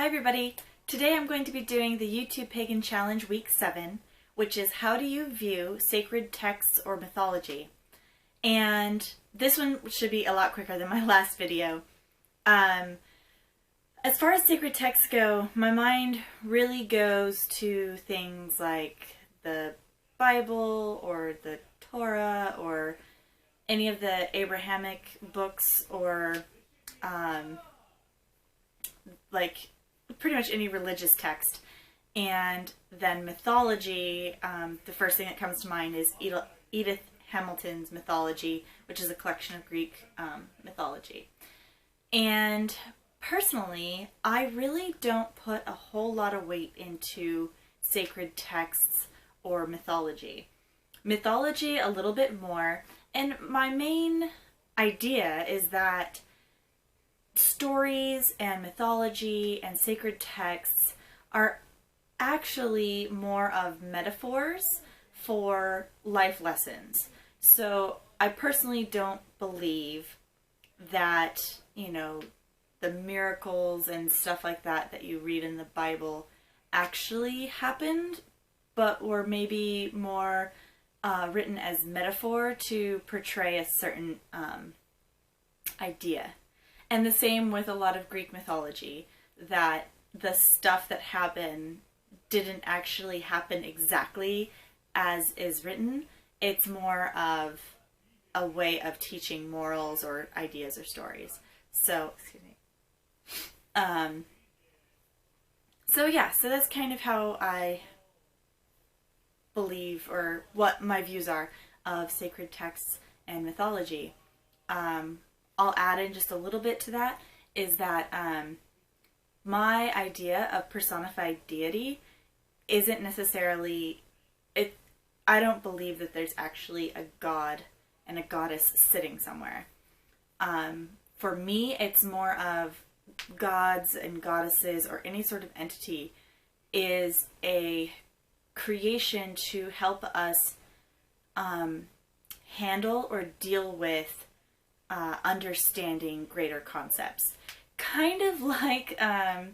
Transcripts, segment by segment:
Hi everybody! Today I'm going to be doing the YouTube Pagan Challenge Week 7, which is how do you view sacred texts or mythology. And this one should be a lot quicker than my last video. As far as sacred texts go, my mind really goes to things like the Bible or the Torah or any of the Abrahamic books or like pretty much any religious text. And then mythology, the first thing that comes to mind is Edith Hamilton's mythology, which is a collection of Greek mythology. And personally, I really don't put a whole lot of weight into sacred texts or mythology. Mythology a little bit more, and my main idea is that stories and mythology and sacred texts are actually more of metaphors for life lessons. So I personally don't believe that, the miracles and stuff like that that you read in the Bible actually happened, but were maybe more written as metaphor to portray a certain idea. And the same with a lot of Greek mythology, that the stuff that happened didn't actually happen exactly as is written. It's more of a way of teaching morals or ideas or stories. So, excuse me. So that's kind of how I believe, or what my views are of sacred texts and mythology. I'll add in just a little bit to that, is that my idea of personified deity isn't necessarily, I don't believe that there's actually a god and a goddess sitting somewhere. For me, it's more of gods and goddesses, or any sort of entity, is a creation to help us handle or deal with understanding greater concepts. Kind of like, so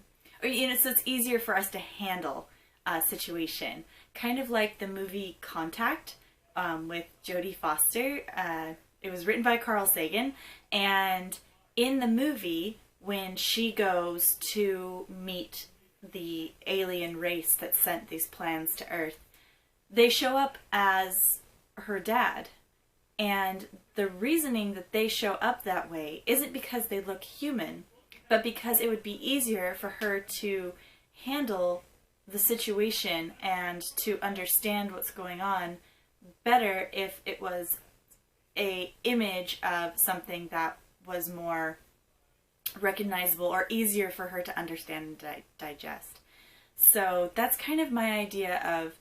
it's easier for us to handle a situation. Kind of like the movie Contact with Jodie Foster. It was written by Carl Sagan, and in the movie, when she goes to meet the alien race that sent these plans to Earth, they show up as her dad. And the reasoning that they show up that way isn't because they look human, but because it would be easier for her to handle the situation and to understand what's going on better if it was an image of something that was more recognizable or easier for her to understand and digest. So that's kind of my idea of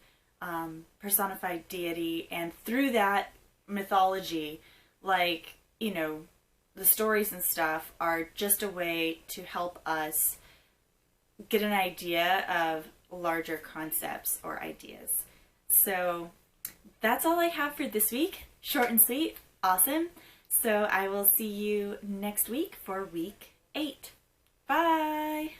personified deity, and through that, mythology, like, the stories and stuff are just a way to help us get an idea of larger concepts or ideas. So that's all I have for this week. Short and sweet. Awesome. So I will see you next week for week 8. Bye!